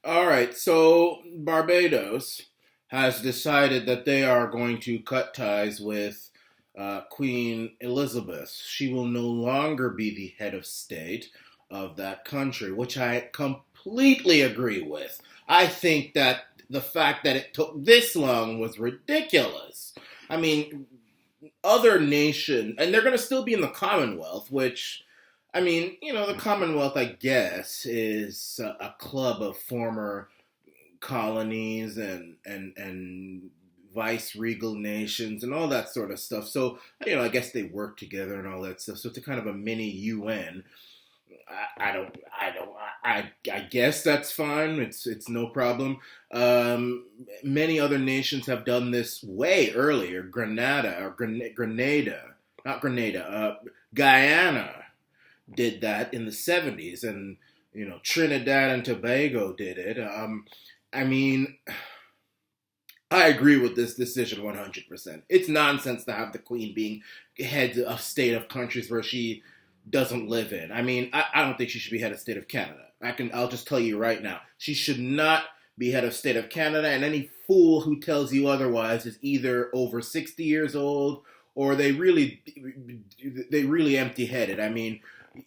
All right, so Barbados has decided that they are going to cut ties with Queen Elizabeth. She will no longer be the head of state of that country, which I completely agree with. I think that the fact that it took this long was ridiculous. I mean, other nations, and they're going to still be in the Commonwealth, which the Commonwealth, I guess, is a club of former colonies and vice regal nations and all that sort of stuff. So, I guess they work together and all that stuff. So it's a kind of a mini UN. I guess that's fine. It's no problem. Many other nations have done this way earlier. Not Grenada. Guyana did that in the 70s, and Trinidad and Tobago did it. I mean, I agree with this decision 100%. It's nonsense to have the Queen being head of state of countries where she doesn't live in. I don't think she should be head of state of Canada. I'll just tell you right now. She should not be head of state of Canada, and any fool who tells you otherwise is either over 60 years old or they really empty-headed.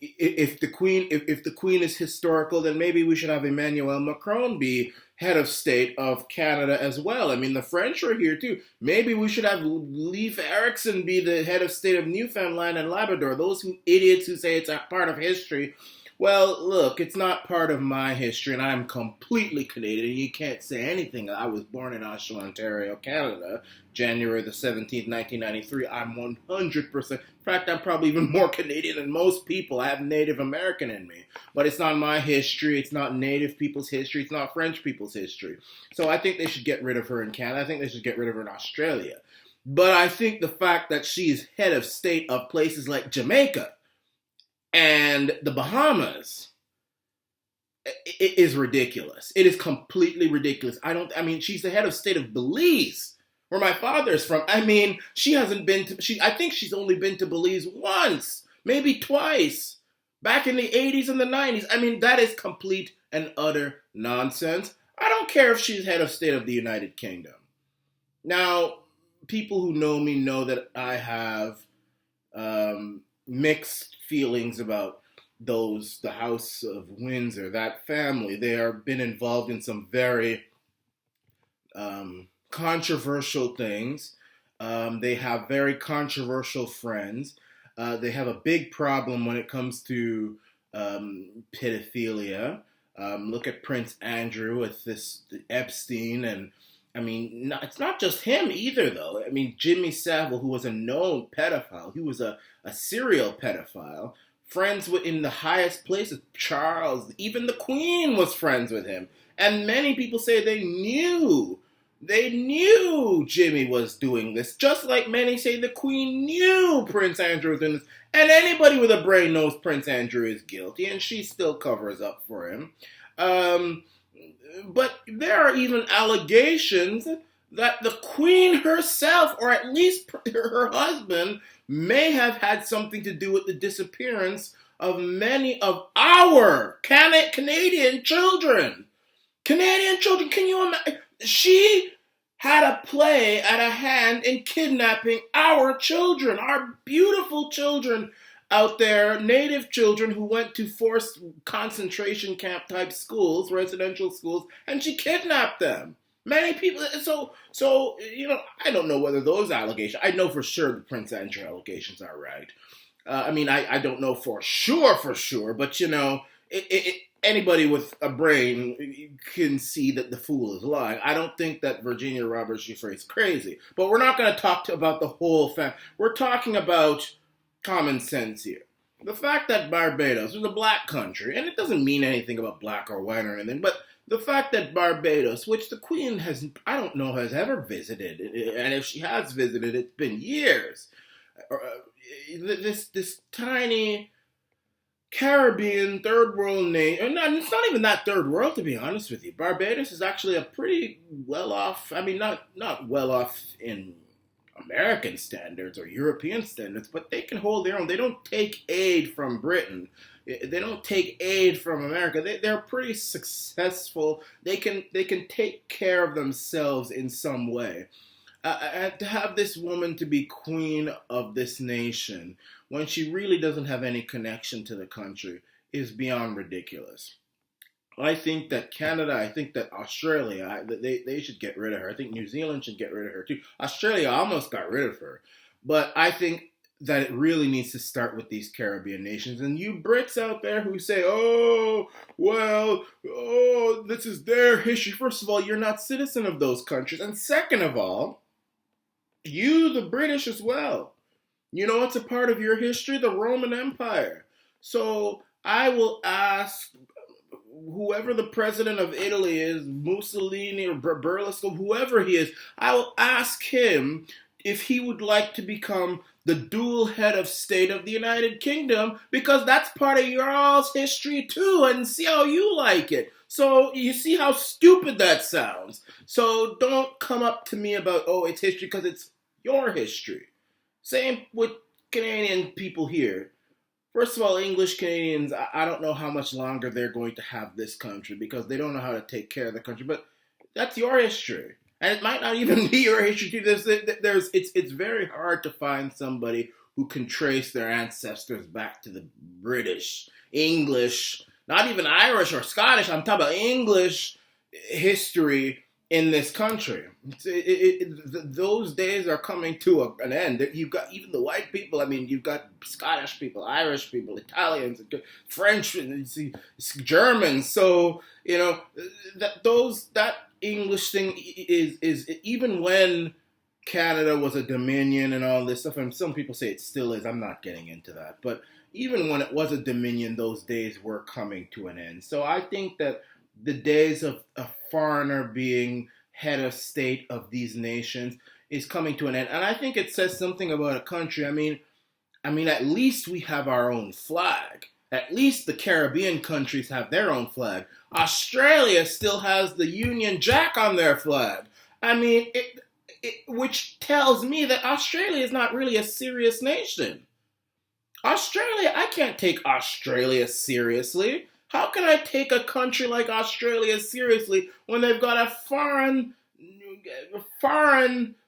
If the queen is historical, then maybe we should have Emmanuel Macron be head of state of Canada as well. The French are here too. Maybe we should have Leif Erikson be the head of state of Newfoundland and Labrador. Those idiots who say it's a part of history. Well, look, it's not part of my history, and I'm completely Canadian. You can't say anything. I was born in Oshawa, Ontario, Canada, January the 17th, 1993. I'm 100%. In fact, I'm probably even more Canadian than most people. I have Native American in me. But it's not my history. It's not Native people's history. It's not French people's history. So I think they should get rid of her in Canada. I think they should get rid of her in Australia. But I think the fact that she's head of state of places like Jamaica and the Bahamas is ridiculous. It is completely ridiculous. She's the head of state of Belize, where my father is from. She hasn't been to, I think she's only been to Belize once, maybe twice, back in the 80s and the 90s. That is complete and utter nonsense. I don't care if she's head of state of the United Kingdom. Now, people who know me know that I have mixed feelings about the House of Windsor, that family. They have been involved in some very controversial things. They have very controversial friends. They have a big problem when it comes to pedophilia. Look at Prince Andrew with this Epstein, and it's not just him either, though. Jimmy Savile, who was a known pedophile, he was a serial pedophile, friends with in the highest places. Charles, even the Queen was friends with him, and many people say they knew Jimmy was doing this, just like many say the Queen knew Prince Andrew was doing this, and anybody with a brain knows Prince Andrew is guilty, and she still covers up for him. But there are even allegations that the Queen herself, or at least her husband, may have had something to do with the disappearance of many of our Canadian children. Canadian children, can you imagine? She had a hand in kidnapping our children, our beautiful children out there, Native children who went to forced concentration camp type schools, residential schools, and she kidnapped them. Many people, I don't know whether those allegations, I know for sure the Prince Andrew allegations are right. I don't know for sure, but anybody with a brain can see that the fool is lying. I don't think that Virginia Roberts Giuffre is crazy, but we're not going to talk about the whole family. We're talking about common sense here. The fact that Barbados is a black country, and it doesn't mean anything about black or white or anything, but the fact that Barbados, which the Queen has ever visited, and if she has visited, it's been years. This tiny Caribbean third world nation, it's not even that third world, to be honest with you. Barbados is actually a pretty well off. Not well off in American standards or European standards, but they can hold their own. They don't take aid from Britain. They don't take aid from America. They're pretty successful. They can take care of themselves in some way. And to have this woman to be queen of this nation when she really doesn't have any connection to the country is beyond ridiculous. I think that Canada, I think that Australia, they should get rid of her. I think New Zealand should get rid of her too. Australia almost got rid of her. But I think that it really needs to start with these Caribbean nations. And you Brits out there who say, oh, well, oh, this is their history. First of all, you're not citizen of those countries. And second of all, you, the British, as well. You know what's a part of your history? The Roman Empire. So I will ask whoever the president of Italy is, Mussolini or Berlusconi, whoever he is, I will ask him if he would like to become the dual head of state of the United Kingdom, because that's part of your all's history too, and see how you like it. So you see how stupid that sounds. So don't come up to me about, oh, it's history, because it's your history. Same with Canadian people here. First of all, English Canadians, I don't know how much longer they're going to have this country because they don't know how to take care of the country. But that's your history. And it might not even be your history. It's very hard to find somebody who can trace their ancestors back to the British, English, not even Irish or Scottish. I'm talking about English history in this country. Those days are coming to an end. You've got even the white people. I mean, you've got Scottish people, Irish people, Italians, French, Germans. So that English thing is even when Canada was a dominion and all this stuff. And some people say it still is. I'm not getting into that, but even when it was a dominion, those days were coming to an end. So I think that the days of a foreigner being head of state of these nations is coming to an end. And I think it says something about a country. I mean, at least we have our own flag. At least the Caribbean countries have their own flag. Australia still has the Union Jack on their flag. I mean, which tells me that Australia is not really a serious nation. Australia, I can't take Australia seriously. How can I take a country like Australia seriously when they've got a foreign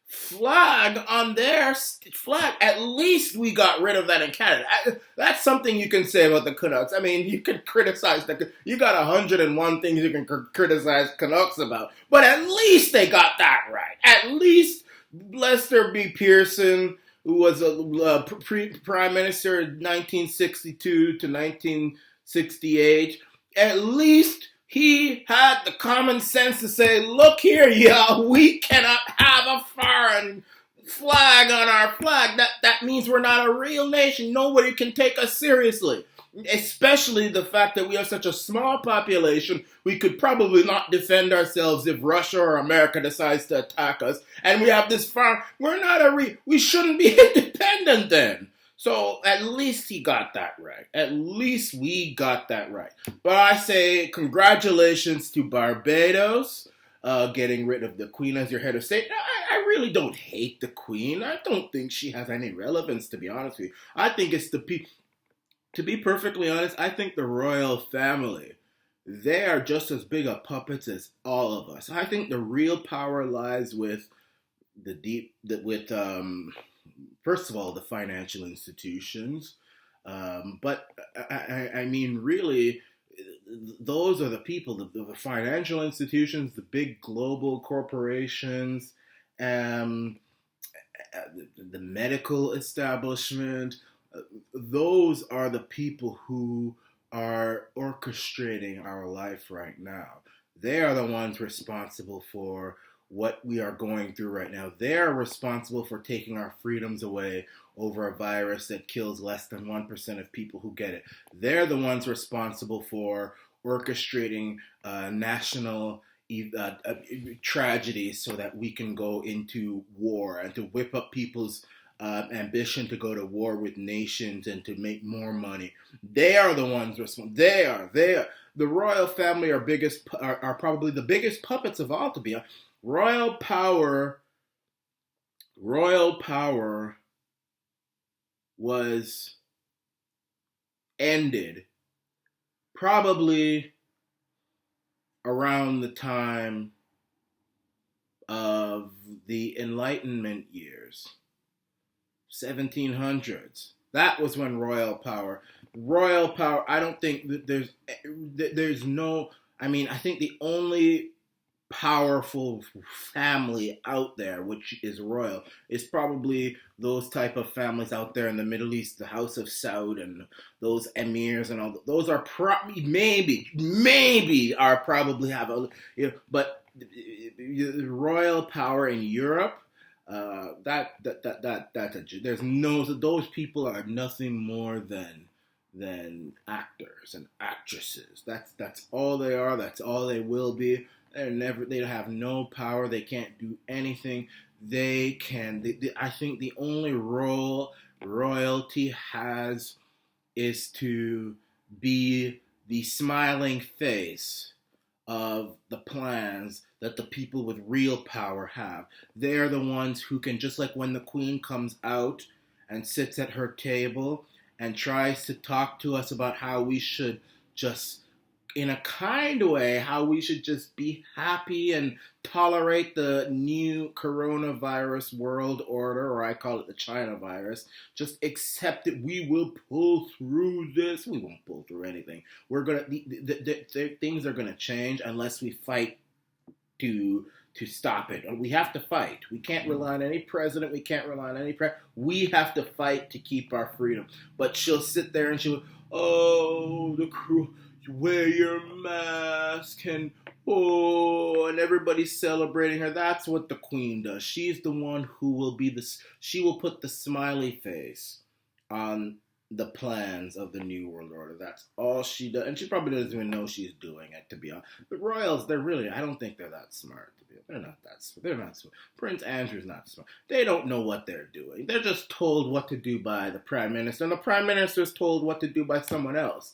flag on their flag? At least we got rid of that in Canada. That's something you can say about the Canucks. I mean, you can criticize you got 101 things you can criticize Canucks about, but at least they got that right. At least Lester B. Pearson, who was a prime minister in 1962 to 1968, at least he had the common sense to say, look here, we cannot have a foreign flag on our flag. That means we're not a real nation. Nobody can take us seriously. Especially the fact that we have such a small population, we could probably not defend ourselves if Russia or America decides to attack us. And we have this we shouldn't be independent then. So at least he got that right. At least we got that right. But I say congratulations to Barbados, getting rid of the Queen as your head of state. I really don't hate the Queen. I don't think she has any relevance, to be honest with you. I think it's the people. To be perfectly honest, I think the royal family, they are just as big of puppets as all of us. I think the real power lies with first of all, the financial institutions. But I mean, really, those are the people, the financial institutions, the big global corporations, the medical establishment. Those are the people who are orchestrating our life right now. They are the ones responsible for what we are going through right now. They are responsible for taking our freedoms away over a virus that kills less than 1% of people who get it. They're the ones responsible for orchestrating national tragedies so that we can go into war and to whip up people's ambition to go to war with nations and to make more money. They are the ones responsible. They are. The royal family are probably the biggest puppets of all, to be honest. Royal power was ended probably around the time of the Enlightenment years, 1700s. That was when royal power. I don't think that there's no. I mean, I think the only powerful family out there, which is royal, is probably those type of families out there in the Middle East, the House of Saud and those emirs and all. Those are probably maybe are probably have a, but royal power in Europe. There's no, those people are nothing more than actors and actresses. That's all they are. That's all they will be. They have no power. They can't do anything. I think the only role royalty has is to be the smiling face of the plans that the people with real power have. They're the ones who can, just like when the queen comes out and sits at her table and tries to talk to us about how we should just, in a kind way, how we should just be happy and tolerate the new coronavirus world order, or I call it the China virus. Just accept it. We will pull through this. We won't pull through anything. We're gonna things are gonna change unless we fight to stop it. We have to fight. We can't rely on any president. We can't rely on any we have to fight to keep our freedom. But she'll sit there and she'll, oh, the crew, wear your mask, and and everybody's celebrating her. That's what the queen does. She's the one who will she will put the smiley face on the plans of the New World Order. That's all she does. And she probably doesn't even know she's doing it, to be honest. The royals, I don't think they're that smart. They're not that smart. They're not smart. Prince Andrew's not smart. They don't know what they're doing. They're just told what to do by the prime minister, and the prime minister is told what to do by someone else.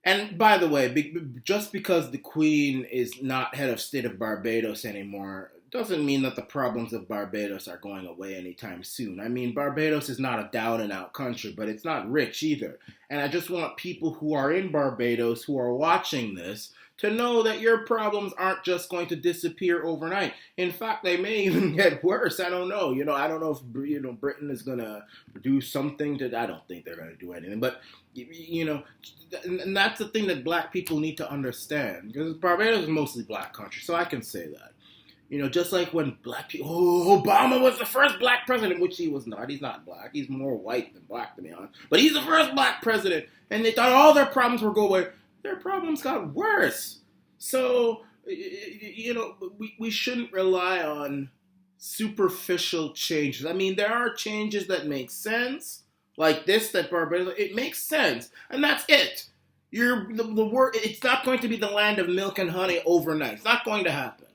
And by the way, just because the Queen is not head of state of Barbados anymore doesn't mean that the problems of Barbados are going away anytime soon. I mean, Barbados is not a down and out country, but it's not rich either. And I just want people who are in Barbados, who are watching this, to know that your problems aren't just going to disappear overnight. In fact, they may even get worse. I don't know. I don't know if Britain is going to do something to. I don't think they're going to do anything. But and that's the thing that black people need to understand, because Barbados is mostly black country, so I can say that. Just like when black people, Obama was the first black president, which he was not. He's not black. He's more white than black, to be honest. But he's the first black president, and they thought all their problems would go away. Their problems got worse. So, we shouldn't rely on superficial changes. I mean, there are changes that make sense, like this, that Barbados, it makes sense, and that's it. It's not going to be the land of milk and honey overnight. It's not going to happen.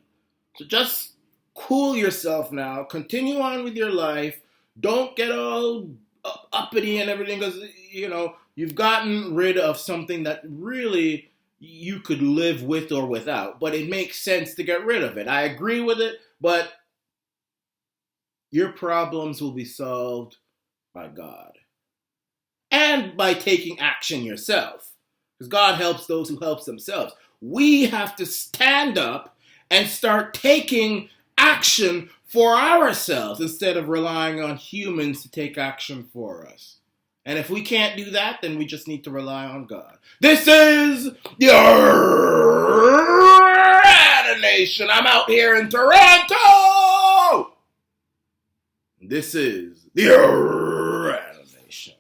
So just cool yourself now. Continue on with your life. Don't get all uppity and everything, because, you've gotten rid of something that really you could live with or without. But it makes sense to get rid of it. I agree with it, but your problems will be solved by God. And by taking action yourself. Because God helps those who help themselves. We have to stand up and start taking action for ourselves instead of relying on humans to take action for us. And if we can't do that, then we just need to rely on God. This is the Arana Nation. I'm out here in Toronto. This is the Arana Nation.